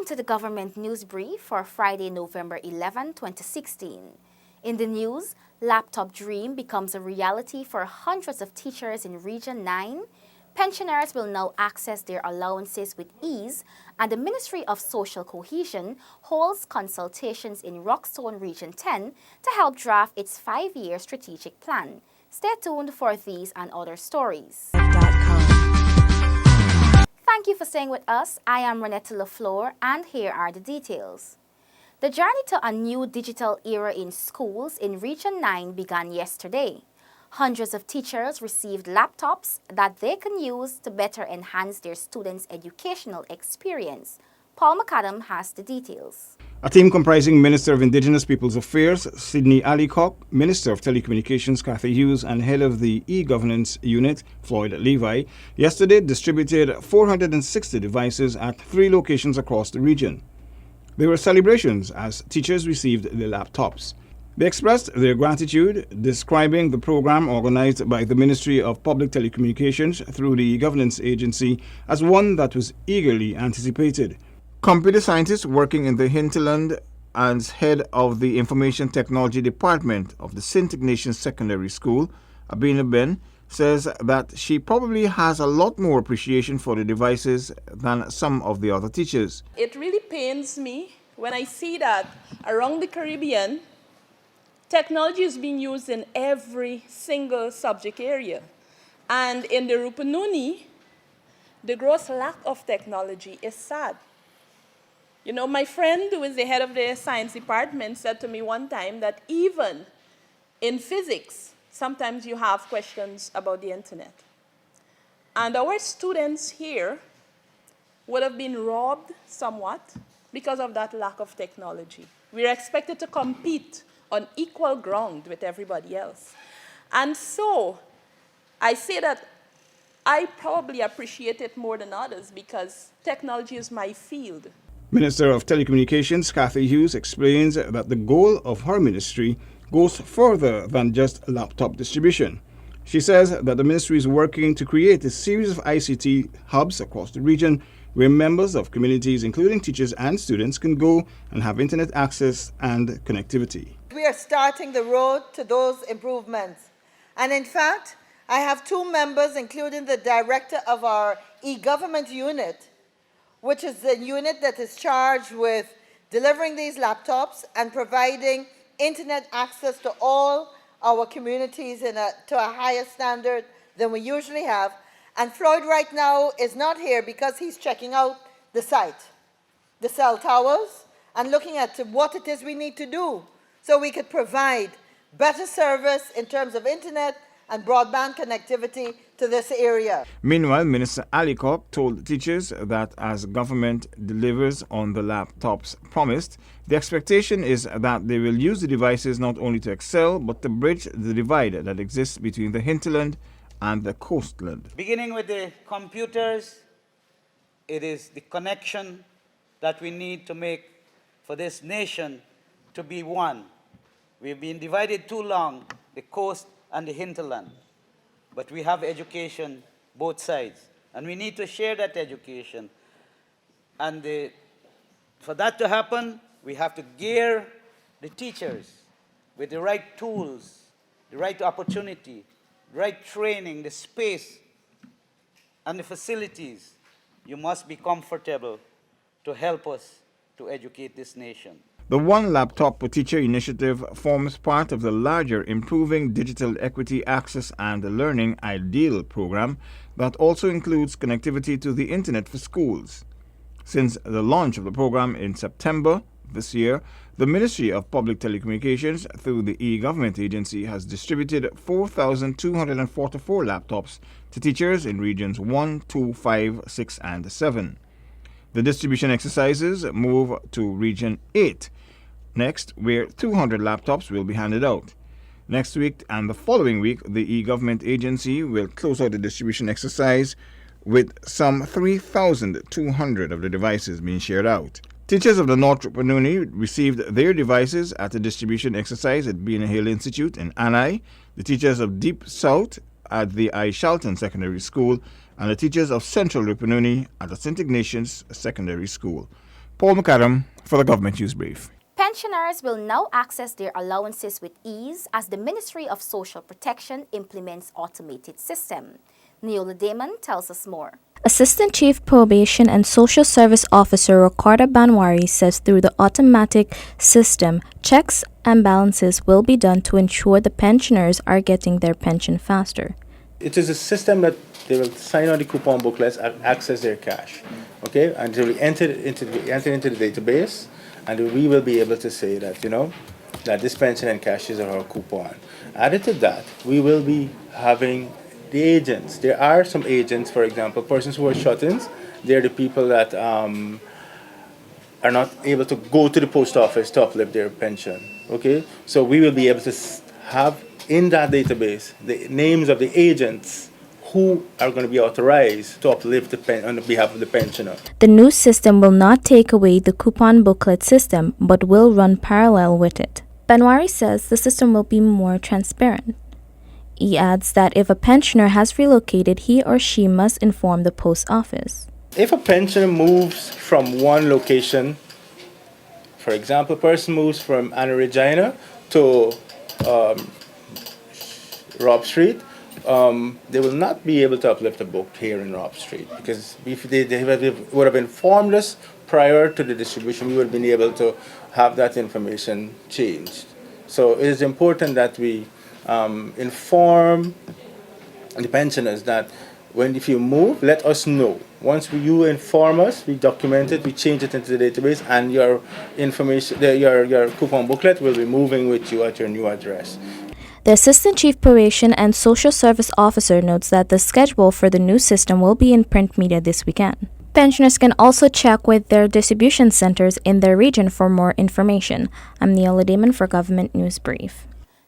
to the government news brief for Friday, November 11, 2016. In the news, laptop dream becomes a reality for hundreds of teachers in Region 9. Pensioners will now access their allowances with ease, and the Ministry of Social Cohesion holds consultations in Rockstone Region 10 to help draft its 5-year strategic plan. Stay tuned for these and other stories. Thank you for staying with us. I am Renetta LaFleur, and here are the details. The journey to a new digital era in schools in Region 9 began yesterday. Hundreds of teachers received laptops that they can use to better enhance their students' educational experience. Paul McAdam has the details. A team comprising Minister of Indigenous Peoples Affairs, Sidney Allicock, Minister of Telecommunications, Cathy Hughes, and Head of the E-Governance Unit, Floyd Levi, yesterday distributed 460 devices at 3 locations across the region. There were celebrations as teachers received their laptops. They expressed their gratitude, describing the program organized by the Ministry of Public Telecommunications through the E-Governance Agency as one that was eagerly anticipated. Computer scientists working in the hinterland as head of the Information Technology Department of the St. Ignatius Secondary School, Abina Ben, says that she probably has a lot more appreciation for the devices than some of the other teachers. It really pains me when I see that around the Caribbean, technology is being used in every single subject area. And in the Rupununi, the gross lack of technology is sad. You know, my friend who is the head of the science department said to me one time that even in physics, sometimes you have questions about the internet. And our students here would have been robbed somewhat because of that lack of technology. We're expected to compete on equal ground with everybody else. And so I say that I probably appreciate it more than others because technology is my field. Minister of Telecommunications Cathy Hughes explains that the goal of her ministry goes further than just laptop distribution. She says that the ministry is working to create a series of ICT hubs across the region where members of communities, including teachers and students, can go and have internet access and connectivity. We are starting the road to those improvements. And in fact, I have 2 members, including the director of our e-government unit, which is the unit that is charged with delivering these laptops and providing internet access to all our communities to a higher standard than we usually have. And Floyd right now is not here because he's checking out the site, the cell towers, and looking at what it is we need to do so we could provide better service in terms of internet and broadband connectivity to this area. Meanwhile, Minister Allicock told teachers that as government delivers on the laptops promised, the expectation is that they will use the devices not only to excel, but to bridge the divide that exists between the hinterland and the coastland. Beginning with the computers, it is the connection that we need to make for this nation to be one. We've been divided too long, the coast and the hinterland. But we have education both sides, and we need to share that education. And for that to happen, we have to gear the teachers with the right tools, the right opportunity, the right training, the space, and the facilities. You must be comfortable to help us to educate this nation. The One Laptop per Teacher initiative forms part of the larger Improving Digital Equity Access and Learning IDEAL program that also includes connectivity to the internet for schools. Since the launch of the program in September this year, the Ministry of Public Telecommunications through the E-Government Agency has distributed 4,244 laptops to teachers in regions 1, 2, 5, 6, and 7. The distribution exercises move to Region 8 next, where 200 laptops will be handed out. Next week and the following week, the E-Government Agency will close out the distribution exercise with some 3,200 of the devices being shared out. Teachers of the North Rupununi received their devices at a distribution exercise at Beena Hill Institute in Anai, the teachers of Deep South at the I. Shelton Secondary School, and the teachers of Central Rupununi at the St. Ignatius Secondary School. Paul McAdam for the Government News Brief. Pensioners will now access their allowances with ease as the Ministry of Social Protection implements automated system. Neola Damon tells us more. Assistant Chief Probation and Social Service Officer Ricardo Banwari says through the automatic system, checks and balances will be done to ensure the pensioners are getting their pension faster. It is a system that they will sign on the coupon booklets and access their cash, okay? And they will enter into the database, and we will be able to say that, that this pension and cash is our coupon. Added to that, we will be having the agents. There are some agents, for example, persons who are shut-ins. They're the people that are not able to go to the post office to uplift their pension, okay? So we will be able to have in that database the names of the agents who are going to be authorized to uplift on behalf of the pensioner. The new system will not take away the coupon booklet system, but will run parallel with it. Banwari says the system will be more transparent. He adds that if a pensioner has relocated, he or she must inform the post office. If a pensioner moves from one location, for example, a person moves from Anna Regina to Rob Street, they will not be able to uplift a book here in Rob Street because if they would have informed us prior to the distribution, we would have been able to have that information changed. So it is important that we inform the pensioners that if you move, let us know. Once you inform us, we document it, we change it into the database, and your information, your coupon booklet will be moving with you at your new address. The Assistant Chief Probation and Social Service Officer notes that the schedule for the new system will be in print media this weekend. Pensioners can also check with their distribution centers in their region for more information. I'm Neola Damon for Government News Brief.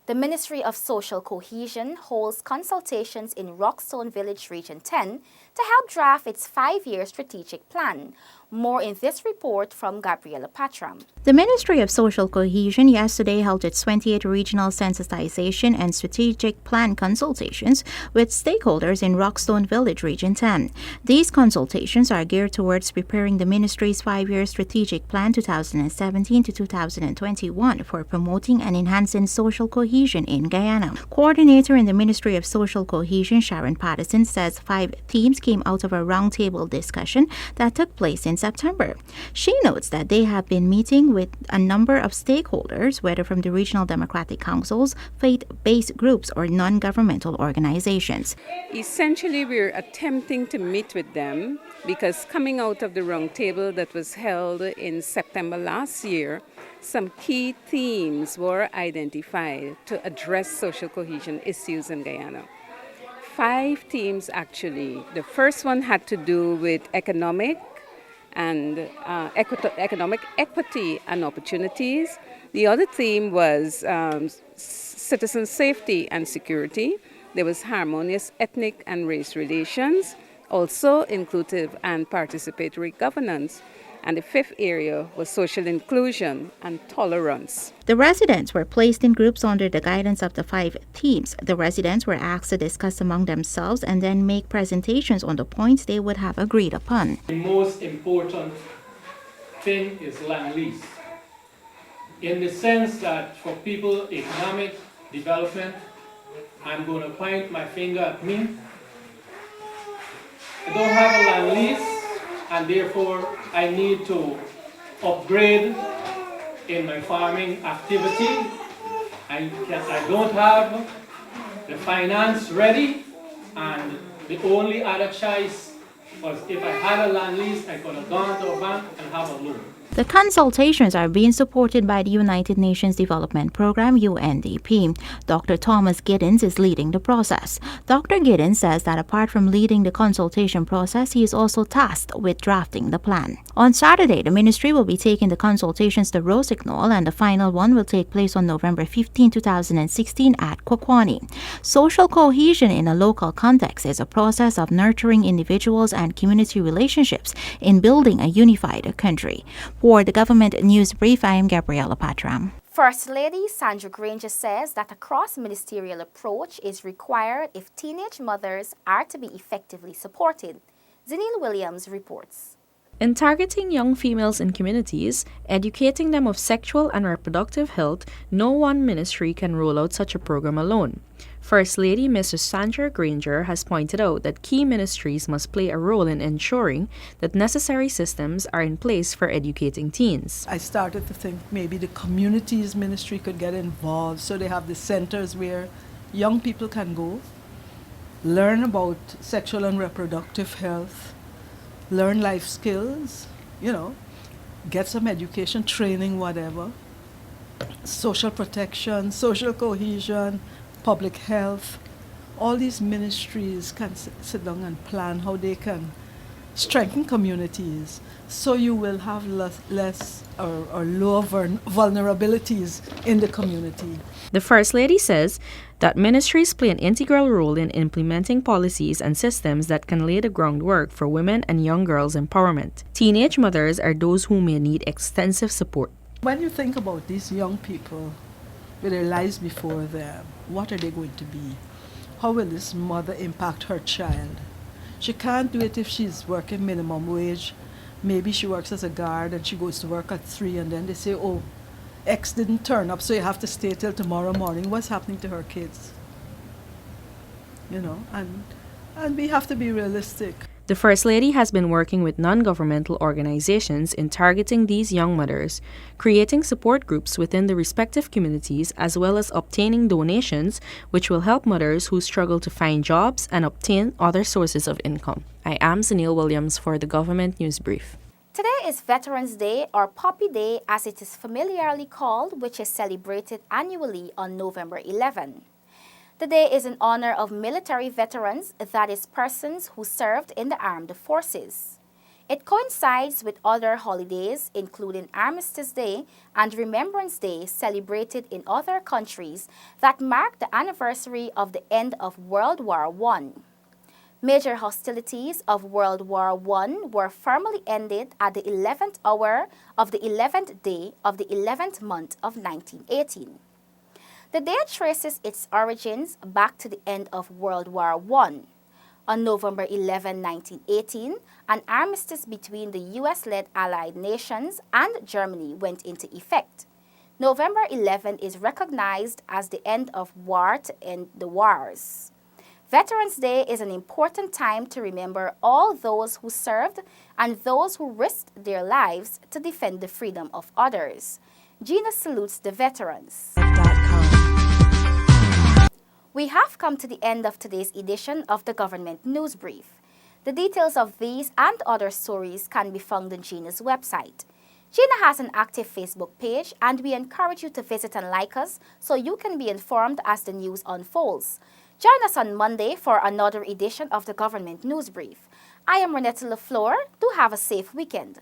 The Ministry of Social Cohesion holds consultations in Rockstone Village Region 10 to help draft its 5-year strategic plan. More in this report from Gabriela Patram. The Ministry of Social Cohesion yesterday held its 28th Regional Sensitization and Strategic Plan consultations with stakeholders in Rockstone Village Region 10. These consultations are geared towards preparing the Ministry's 5-year strategic plan 2017 to 2021 for promoting and enhancing social cohesion in Guyana. Coordinator in the Ministry of Social Cohesion, Sharon Patterson, says 5 themes came out of a roundtable discussion that took place in September. She notes that they have been meeting with a number of stakeholders, whether from the regional democratic councils, faith-based groups, or non-governmental organizations. Essentially, we're attempting to meet with them because coming out of the roundtable that was held in September last year, some key themes were identified to address social cohesion issues in Guyana. 5 themes actually. The first one had to do with economic equity and opportunities. The other theme was citizen safety and security. There was harmonious ethnic and race relations, also inclusive and participatory governance. And the 5th area was social inclusion and tolerance. The residents were placed in groups under the guidance of the 5 themes. The residents were asked to discuss among themselves and then make presentations on the points they would have agreed upon. The most important thing is land lease, in the sense that for people, economic development, I'm going to point my finger at me. I don't have a land lease, and therefore I need to upgrade in my farming activity. I don't have the finance ready, and the only other choice was if I had a land lease, I could have gone to a bank and have a loan. The consultations are being supported by the United Nations Development Program, UNDP. Dr. Thomas Giddens is leading the process. Dr. Giddens says that apart from leading the consultation process, he is also tasked with drafting the plan. On Saturday, the ministry will be taking the consultations to Rosignol, and the final one will take place on November 15, 2016 at Kwakwani. Social cohesion in a local context is a process of nurturing individuals and community relationships in building a unified country. For the Government News Brief, I am Gabriela Patram. First Lady Sandra Granger says that a cross-ministerial approach is required if teenage mothers are to be effectively supported. Zenil Williams reports. In targeting young females in communities, educating them of sexual and reproductive health, no one ministry can roll out such a program alone. First Lady Mrs. Sandra Granger has pointed out that key ministries must play a role in ensuring that necessary systems are in place for educating teens. I started to think maybe the communities ministry could get involved, so they have the centers where young people can go, learn about sexual and reproductive health, learn life skills, get some education, training, whatever, social protection, social cohesion, public health. All these ministries can sit down and plan how they can strengthen communities, so you will have less or lower vulnerabilities in the community. The First Lady says that ministries play an integral role in implementing policies and systems that can lay the groundwork for women and young girls' empowerment. Teenage mothers are those who may need extensive support. When you think about these young people with their lives before them, what are they going to be? How will this mother impact her child? She can't do it if she's working minimum wage. Maybe she works as a guard and she goes to work at 3 and then they say, oh, X didn't turn up, so you have to stay till tomorrow morning. What's happening to her kids? And we have to be realistic. The First Lady has been working with non-governmental organizations in targeting these young mothers, creating support groups within the respective communities, as well as obtaining donations which will help mothers who struggle to find jobs and obtain other sources of income. I am Zanil Williams for the Government News Brief. Today is Veterans Day, or Poppy Day as it is familiarly called, which is celebrated annually on November 11. The day is in honor of military veterans, that is, persons who served in the armed forces. It coincides with other holidays, including Armistice Day and Remembrance Day, celebrated in other countries that mark the anniversary of the end of World War I. Major hostilities of World War I were formally ended at the 11th hour of the 11th day of the 11th month of 1918. The day traces its origins back to the end of World War I. On November 11, 1918, an armistice between the US-led Allied nations and Germany went into effect. November 11 is recognized as the end of war to end the wars. Veterans Day is an important time to remember all those who served and those who risked their lives to defend the freedom of others. Gina salutes the veterans. We have come to the end of today's edition of the Government News Brief. The details of these and other stories can be found on Gina's website. Gina has an active Facebook page, and we encourage you to visit and like us so you can be informed as the news unfolds. Join us on Monday for another edition of the Government News Brief. I am Renetta LaFleur. Do have a safe weekend.